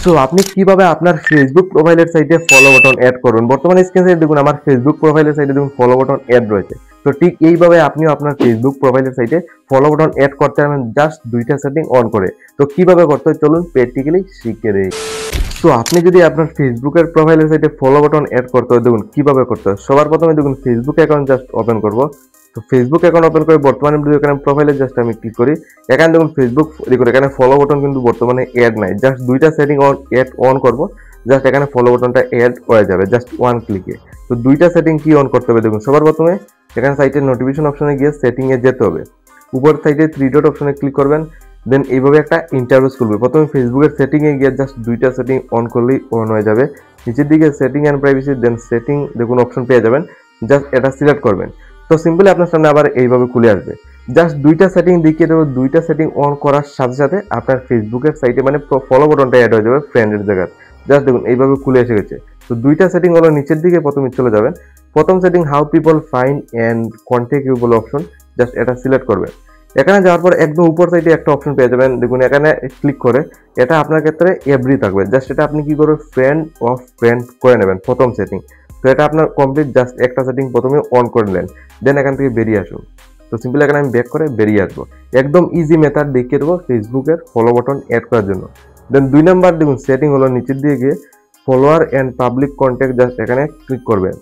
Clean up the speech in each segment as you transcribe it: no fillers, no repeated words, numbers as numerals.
So আপনি কিভাবে আপনার ফেসবুক প্রোফাইলের সাইটে ফলো বাটন অ্যাড করবেন। বর্তমানে স্ক্রিন সাইডে দেখুন আমার ফেসবুক প্রোফাইলের সাইটে দেখুন ফলো বাটন অ্যাড রয়েছে। তো ঠিক এইভাবে আপনিও আপনার ফেসবুক প্রোফাইলের সাইটে ফলো বাটন অ্যাড করতে পারবেন জাস্ট দুইটা সেটিং অন করে। তো কিভাবে করতে হয় চলুন প্র্যাকটিক্যালি শিখে দেই। সো আপনি যদি আপনার ফেসবুকের প্রোফাইলের সাইটে ফলো বাটন অ্যাড করতে হয় দেখুন কিভাবে করতে হয়। সবার প্রথমে দেখুন ফেসবুক অ্যাকাউন্ট জাস্ট ওপেন করব। তো ফেসবুক অ্যাকাউন্ট ওপেন করে বর্তমানে এখানে প্রোফাইলে জাস্ট আমি ক্লিক করি। এখানে দেখুন ফেসবুক করে এখানে ফলো বাটন কিন্তু বর্তমানে অ্যাড নাই, জাস্ট দুইটা সেটিং অন করব। জাস্ট এখানে ফলো বাটনটা অ্যাড হয়ে যাবে জাস্ট ওয়ান ক্লিকে। তো দুইটা সেটিং কি অন করতে হবে দেখুন। সবার প্রথমে এখানে সাইটের নোটিফিকেশন অপশনে গিয়ে সেটিং এ যেতে হবে। উপর সাইডে থ্রি ডট অপশনে ক্লিক করবেন, দেন এইভাবে একটা ইন্টারফেস খুলবে। প্রথমে ফেসবুকের সেটিং এ গিয়ে জাস্ট দুইটা সেটিং অন করলেই অন হয়ে যাবে। নিচের দিকে setting and privacy, then setting দেখুন অপশন পেয়ে যাবেন, জাস্ট এটা সিলেক্ট করবেন। তো সিম্পলি আপনার সামনে আবার এইভাবে খুলে আসবে। জাস্ট দুইটা সেটিং দেখিয়ে দেবো, দুইটা সেটিং অন করার সাথে সাথে আপনার ফেসবুকের সাইটে মানে ফলো বাটনটা অ্যাড হয়ে যাবে ফ্রেন্ডের জায়গায়। জাস্ট দেখুন এইভাবে খুলে এসে গেছে। তো দুইটা সেটিং হলো নিচের দিকে প্রথমে চলে যাবেন। প্রথম setting how people find and contact you বলে অপশন, জাস্ট এটা সিলেক্ট করবেন। এখানে যাওয়ার পর একদম উপর সাইডে একটা অপশন পেয়ে যাবেন, দেখুন এখানে ক্লিক করে এটা আপনার ক্ষেত্রে এভরি থাকবে। জাস্ট এটা আপনি কি করবেন ফ্রেন্ড অফ ফ্রেন্ড করে নেবেন প্রথম সেটিং। তো এটা আপনার কমপ্লিট, জাস্ট একটা সেটিং প্রথমে অন করে নেন, দেন এখান থেকে বেরিয়ে আসুন। তো সিম্পলি এখানে আমি ব্যাক করে বেরিয়ে আসবো। একদম ইজি মেথড দেখিয়ে দেবো ফেসবুকের ফলো বাটন অ্যাড করার জন্য। দেন 2 নাম্বার দেখুন সেটিং হলো নিচের দিকে গিয়ে follower and public contact, just এখানে ক্লিক করবেন।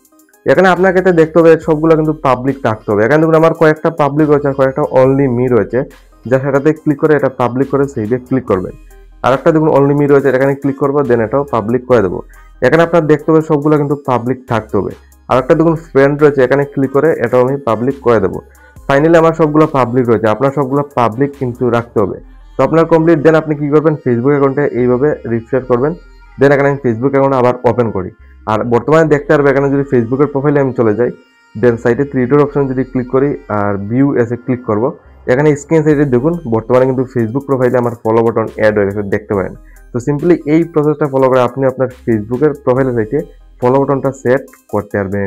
এখানে আপনার ক্ষেত্রে দেখতে হবে সবগুলো কিন্তু পাবলিক থাকতে হবে। এখানে দেখুন আমার কয়েকটা পাবলিক রয়েছে আর কয়েকটা অনলি মি রয়েছে, জাস্ট এটাতে ক্লিক করে এটা পাবলিক করে সেইভে ক্লিক করবেন। আর একটা দেখুন অনলি মি রয়েছে, এখানে ক্লিক করবো, দেন এটাও পাবলিক করে দেবো। এখানে আপনার দেখতে হবে সবগুলো কিন্তু পাবলিক থাকতে হবে। আর একটা দেখুন ফ্রেন্ড রয়েছে, এখানে ক্লিক করে এটাও আমি পাবলিক করে দেবো। ফাইনালি আমার সবগুলো পাবলিক রয়েছে, আপনার সবগুলো পাবলিক কিন্তু রাখতে হবে। তো আপনার কমপ্লিট, দেন আপনি কি করবেন ফেসবুক অ্যাকাউন্টে এইভাবে রিফ্রেশ করবেন। দেন এখানে আমি ফেসবুক অ্যাকাউন্ট আবার ওপেন করি। আর বর্তমানে দেখতে পারবে এখানে যদি ফেসবুকের প্রোফাইলে আমি চলে যাই, দেন সাইটে থ্রি ডট অপশন যদি ক্লিক করি আর ভিউ এসে ক্লিক করব, এখানে স্ক্রিন সাইডে দেখুন বর্তমানে কিন্তু ফেসবুক প্রোফাইলে আমার ফলো বাটন অ্যাড হয়ে গেছে দেখতে পারেন। তো সিম্পলি এই প্রসেসটা ফলো করে আপনি আপনার ফেসবুকের প্রোফাইলের সাইটে ফলো বাটনটা সেট করতে পারবেন।